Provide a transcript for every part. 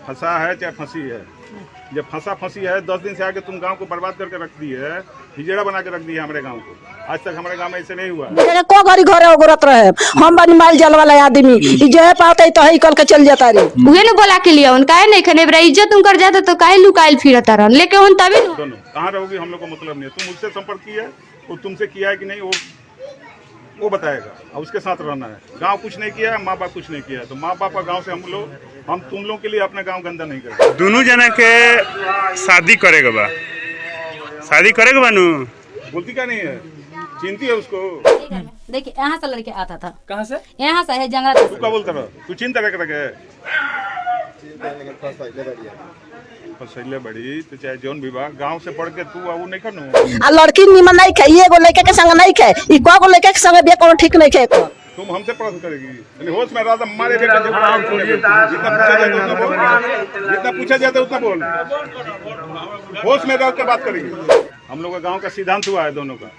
फंसा है चाहे फंसी है, जब फंसा फंसी है 10 दिन से आके तुम गांव को बर्बाद करके रख दी है, हिजड़ा बना के रख दी है हमारे गांव को। आज तक हमारे गांव में ऐसे नहीं हुआ है। को घरी घरे उगरत रहे, हम बनी माल जल वाला आदमी जे पाते तो ही कल के चल जाता रे। उहे ने बोला के लिए उनका है नहीं खने बरा इज्जत उनकर जाता तो काहे लुकाइल फिरता रहन, लेके उन तभी दोनों कहां रहोगी हम लोग को मतलब नहीं है। तुम मुझसे संपर्क किया है, वो तुमसे किया है कि नहीं वो बताएगा, और उसके साथ रहना है। गांव कुछ नहीं किया है, माँ बाप कुछ नहीं किया है, तो माँ बाप का गांव से हम तुम लोग के लिए अपने गांव गंदा नहीं करेंगे। दोनों जना के शादी करेगा बा, शादी करेगा बा नू, बोलती क्या नहीं है, चिंती है उसको। देखिए यहाँ से लड़के आता था, कहाँ से? यहाँ से है जंगल। तू क्या बोलता रहा, तू चिंता रख रखे फसैले बड़ी तो चाहे जौन विभाग गांव से पढ़ के तू वो नहीं करनू। आ लड़की निमन नहीं खे, एगो लड़के के संग नहीं खे, ई को लड़के के संग बे कोनो ठीक नहीं खे। तुम हमसे प्रश्न करेगी, यानी होश में रहा था हमारे बेटा जितना पूछा जाता है उतना बोल, होश में रह के बात करेगी। हम लोग का गांव का सिद्धांत हुआ है दोनों का,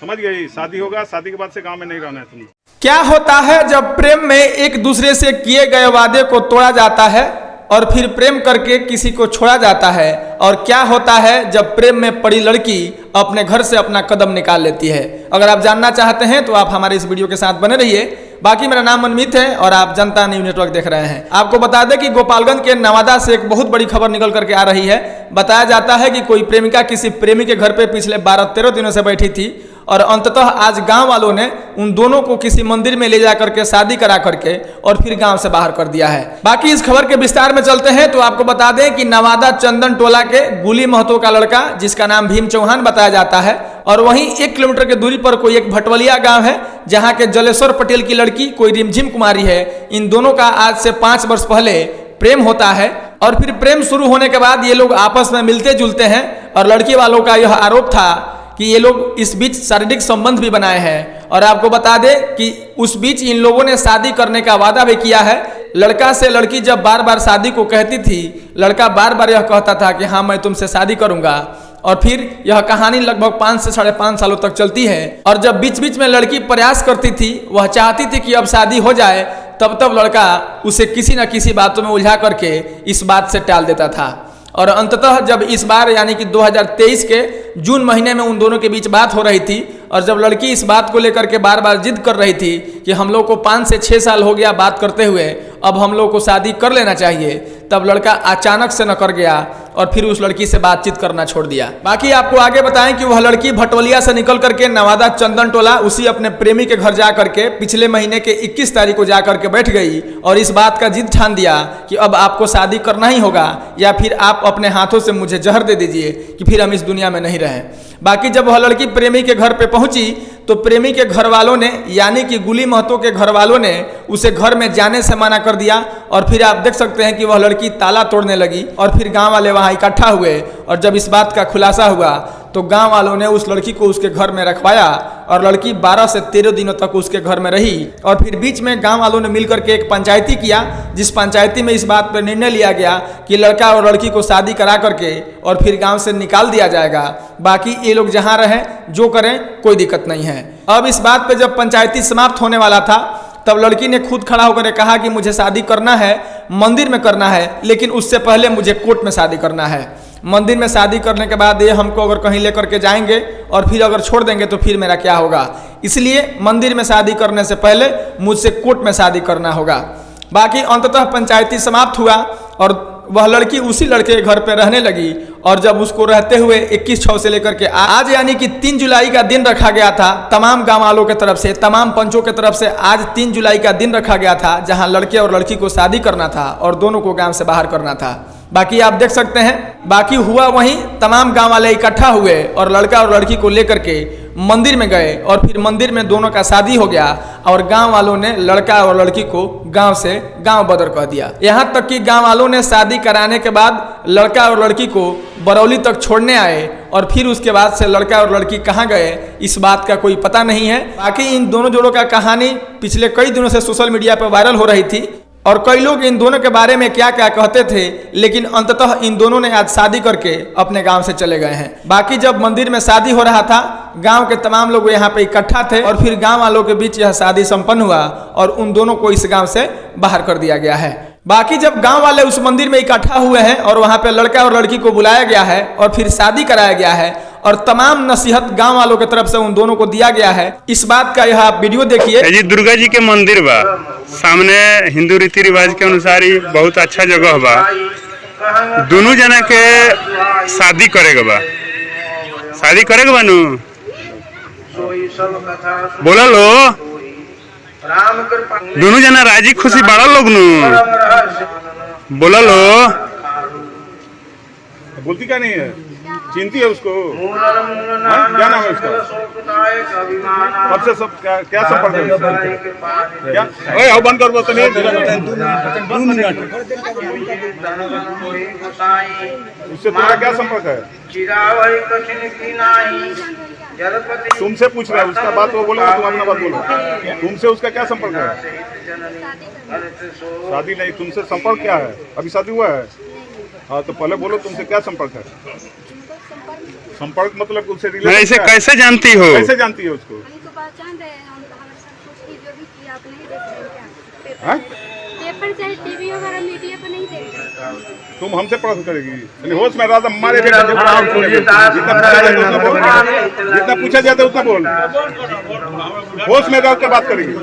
समझ गई। शादी होगा, शादी के बाद से गांव में नहीं रहना है तुम। क्या होता है जब प्रेम में एक दूसरे से किए गए वादे को तोड़ा जाता है और फिर प्रेम करके किसी को छोड़ा जाता है, और क्या होता है जब प्रेम में पड़ी लड़की अपने घर से अपना कदम निकाल लेती है। अगर आप जानना चाहते हैं तो आप हमारे इस वीडियो के साथ बने रहिए। बाकी मेरा नाम मनमीत है और आप जनता न्यूज नेटवर्क देख रहे हैं। आपको बता दें कि गोपालगंज के नवादा से एक बहुत बड़ी खबर निकल करके आ रही है। बताया जाता है कि कोई प्रेमिका किसी प्रेमी के घर पे पिछले 12-13 दिनों से बैठी थी और अंततः आज गांव वालों ने उन दोनों को किसी मंदिर में ले जा करके शादी करा करके और फिर गांव से बाहर कर दिया है। बाकी इस खबर के विस्तार में चलते हैं तो आपको बता दें कि नवादा चंदन टोला के गुली महतो का लड़का जिसका नाम भीम चौहान बताया जाता है, और वहीं 1 किलोमीटर की दूरी पर कोई एक भटवलिया गांव है जहां के जलेश्वर पटेल की लड़की कोई रिमझिम कुमारी है। इन दोनों का आज से 5 वर्ष पहले प्रेम होता है और फिर प्रेम शुरू होने के बाद ये लोग आपस में मिलते जुलते हैं और लड़की वालों का यह आरोप था कि ये लोग इस बीच शारीरिक संबंध भी बनाए हैं। और आपको बता दें कि उस बीच इन लोगों ने शादी करने का वादा भी किया है। लड़का से लड़की जब बार बार शादी को कहती थी, लड़का बार बार यह कहता था कि हाँ मैं तुमसे शादी करूंगा, और फिर यह कहानी लगभग 5 से 5.5 सालों तक चलती है। और जब बीच बीच में लड़की प्रयास करती थी, वह चाहती थी कि अब शादी हो जाए, तब लड़का उसे किसी न किसी बातों में उलझा करके इस बात से टाल देता था। और अंततः जब इस बार यानी कि 2023 के जून महीने में उन दोनों के बीच बात हो रही थी, और जब लड़की इस बात को लेकर के बार बार जिद कर रही थी कि हम लोग को 5 से 6 साल हो गया बात करते हुए, अब हम लोग को शादी कर लेना चाहिए, तब लड़का अचानक से न कर गया और फिर उस लड़की से बातचीत करना छोड़ दिया। बाकी आपको आगे बताएं कि वह लड़की भटवलिया से निकल करके नवादा चंदन टोला उसी अपने प्रेमी के घर जा करके पिछले महीने के 21 तारीख को जा करके बैठ गई और इस बात का जिद ठान दिया कि अब आपको शादी करना ही होगा, या फिर आप अपने हाथों से मुझे जहर दे दीजिए कि फिर हम इस दुनिया में नहीं रहें। बाकी जब वह लड़की प्रेमी के घर पे पहुंची तो प्रेमी के घर वालों ने यानी कि गुली महतो के घर वालों ने उसे घर में जाने से मना कर दिया, और फिर आप देख सकते हैं कि वह लड़की ताला तोड़ने लगी। और फिर गांव वाले वहां इकट्ठा हुए और जब इस बात का खुलासा हुआ तो गांव वालों ने उस लड़की को उसके घर में रखवाया और लड़की 12 से 13 दिनों तक उसके घर में रही। और फिर बीच में गांव वालों ने मिलकर के एक पंचायती किया, जिस पंचायती में इस बात पर निर्णय लिया गया कि लड़का और लड़की को शादी करा करके और फिर गांव से निकाल दिया जाएगा। बाकी ये लोग जहां रहें जो करें कोई दिक्कत नहीं है। अब इस बात पे जब पंचायती समाप्त होने वाला था तब लड़की ने खुद खड़ा होकर कहा कि मुझे शादी करना है, मंदिर में करना है, लेकिन उससे पहले मुझे कोर्ट में शादी करना है। मंदिर में शादी करने के बाद ये हमको अगर कहीं लेकर के जाएंगे और फिर अगर छोड़ देंगे तो फिर मेरा क्या होगा, इसलिए मंदिर में शादी करने से पहले मुझसे कोर्ट में शादी करना होगा। बाकी अंततः पंचायती समाप्त हुआ और वह लड़की उसी लड़के के घर पे रहने लगी। और जब उसको रहते हुए 21/6 से लेकर के आज यानी कि 3 जुलाई का दिन रखा गया था, तमाम गांव वालों की तरफ से, तमाम पंचों की तरफ से आज 3 जुलाई का दिन रखा गया था जहां लड़के और लड़की को शादी करना था और दोनों को गांव से बाहर करना था। बाकी आप देख सकते हैं, बाकी हुआ वहीं, तमाम गांव वाले इकट्ठा हुए और लड़का और लड़की को लेकर के मंदिर में गए और फिर मंदिर में दोनों का शादी हो गया और गांव वालों ने लड़का और लड़की को गांव से गांव बदर कह दिया। यहां तक कि गांव वालों ने शादी कराने के बाद लड़का और लड़की को बरौली तक छोड़ने आए और फिर उसके बाद से लड़का और लड़की कहां गए इस बात का कोई पता नहीं है। बाकी इन दोनों जोड़ों का कहानी पिछले कई दिनों से सोशल मीडिया पर वायरल हो रही थी और कई लोग इन दोनों के बारे में क्या क्या कहते थे, लेकिन अंततः इन दोनों ने आज शादी करके अपने गांव से चले गए हैं। बाकी जब मंदिर में शादी हो रहा था, गांव के तमाम लोग यहाँ पे इकट्ठा थे और फिर गांव वालों के बीच यह शादी संपन्न हुआ और उन दोनों को इस गांव से बाहर कर दिया गया है। बाकी जब गांव वाले उस मंदिर में इकट्ठा हुए हैं और वहां पे लड़का और लड़की को बुलाया गया है और फिर शादी कराया गया है और तमाम नसीहत गांव वालों की तरफ से उन दोनों को दिया गया है, इस बात का यह आप वीडियो देखिए। जी दुर्गा जी के मंदिर बा सामने, हिंदू रीति रिवाज के अनुसार ही बहुत अच्छा जगह बा। दोनों जना के शादी करेगा बा, शादी करेगा बा नु बोला लो, दोनों जना राजी खुशी बड़ा लोग नु बोला लो। बोलती क्या नहीं है, चिंती है उसको। क्या नाम है उसका? कब से सब क्या संपर्क है? क्या ओए आओ बंद कर दो, नहीं उससे तुम्हारा क्या संपर्क है? तुमसे पूछ रहा है, उसका बात वो बोला, तुम अपना बात बोलो। तुमसे उसका क्या संपर्क है? शादी नहीं, तुमसे संपर्क क्या है? अभी शादी हुआ है? हाँ तो पहले बोलो तुमसे क्या संपर्क है? संपर्क मतलब उससे रिलेशन इसे कैसे जानती हो? कैसे जानती है उसको? पेपर चाहे टीवी वगैरह मीडिया पर नहीं देख। तुम हमसे पढ़ करेगी? होश में रहा हमारे जितना पूछा जाता है उतना बोल, होश में रह के बात करेगी।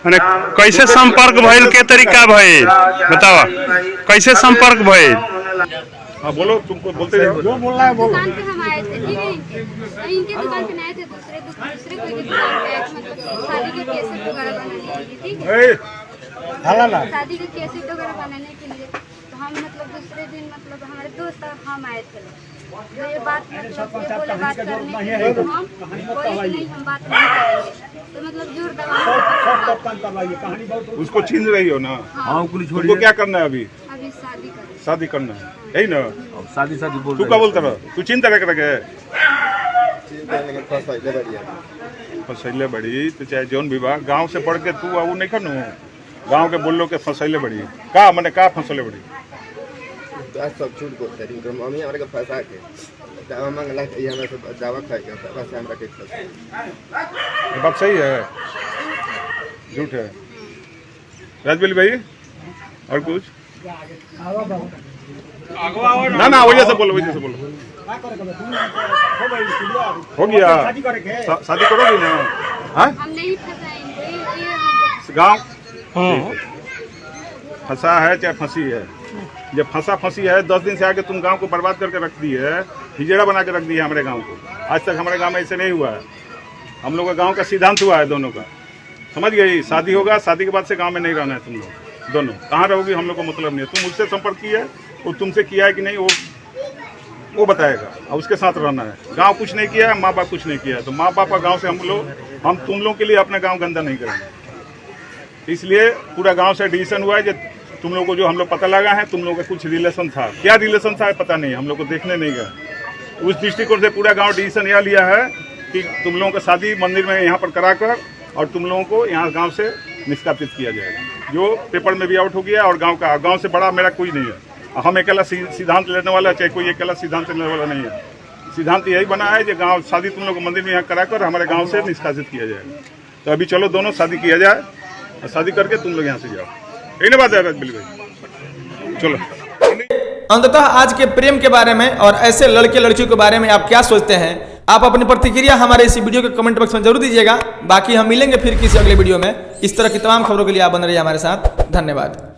अरे कैसे संपर्क भइल, के तरीका भइल बतावा, कैसे संपर्क भइल? हाँ बोलो, तुमको बोलते जाओ। जो बोल रहा है बोलो। दुकान पे हम आए थे, ठीक है, इनके दुकान पे नहीं आए थे, दूसरे कोई की दुकान पे आए थे, मतलब शादी के केसेट वगैरह बनाने के लिए, ठीक है, शादी के केसेट वगैरह बनाने के लिए। तो हम मतलब दूसरे दिन मतलब हमारे दोस्त हम आए थे, तो ये बात मतलब ये बोले बात करने के लिए, तो हम बोले कि नहीं हम बात नहीं करेंगे, तो मतलब जोर दबा। उसको छीन रही हो ना? हाँ, उनको क्या करना है? अभी शादी करना है, यही ना? शादी बोल तू क्या बोलता रहा? तू चिंता रख रखे फसैले बड़ी तो चाहे जौन विभाग गांव से पढ़ के तू वो नहीं खनू गांव के बोल लो के फसैले बड़ी का मैंने का फसले बड़ी सब छूट को तरी तो मम्मी हमरा के फंसा के दावा मांगला ये हमरा से दावा खाए के बस हमरा के फंसा। ये बात सही है झूठ है? राजबली भाई और कुछ ना ना वजह से बोलो, वजह से बोलो। हो गया शादी करोगी ना? हम नहीं फंसाएंगे गाँव फंसा है चाहे फंसी है, जब फंसी है 10 दिन से आके तुम गांव को बर्बाद करके रख दी है, हिजड़ा बना के रख दी है हमारे गांव को। आज तक हमारे गांव में ऐसे नहीं हुआ है। हम लोग का गांव का सिद्धांत हुआ है दोनों का, समझ गई? शादी होगा, शादी के बाद से गांव में नहीं रहना है तुम लोग दोनों। कहाँ रहोगी हम लोग को मतलब नहीं है। तुम मुझसे संपर्क किया है, वो तुमसे किया है कि नहीं वो बताएगा, और उसके साथ रहना है। गाँव कुछ नहीं किया है, माँ बाप कुछ नहीं किया है, तो माँ बाप का गाँव से हम तुम लोग के लिए अपना गाँव गंदा नहीं करेंगे। इसलिए पूरा गाँव से डिसीजन हुआ है जो तुम लोग को जो हम लोग पता लगा है तुम लोग का कुछ रिलेशन था, क्या रिलेशन था पता नहीं, हम लोग को देखने नहीं गए। उस दृष्टिकोण से पूरा गांव डिसीजन यह लिया है कि तुम लोगों का शादी मंदिर में यहाँ पर कराकर और तुम लोगों को यहाँ गांव से निष्कासित किया जाएगा, जो पेपर में भी आउट हो गया। और गांव से बड़ा मेरा कोई नहीं है। हम अकेला सिद्धांत लेने वाला, चाहे कोई अकेला सिद्धांत लेने वाला नहीं है। सिद्धांत यही बना है कि गाँव शादी तुम लोग को मंदिर में यहाँ कराकर हमारे गाँव से निष्कासित किया जाएगा। तो अभी चलो दोनों शादी किया जाए और शादी करके तुम लोग यहाँ से जाओ। यही बात है राजबली भाई, चलो। अंततः आज के प्रेम के बारे में और ऐसे लड़के लड़कियों के बारे में आप क्या सोचते हैं? आप अपनी प्रतिक्रिया हमारे इस वीडियो के कमेंट बॉक्स में जरूर दीजिएगा। बाकी हम मिलेंगे फिर किसी अगले वीडियो में। इस तरह की तमाम खबरों के लिए आप बने रहिए हमारे साथ। धन्यवाद।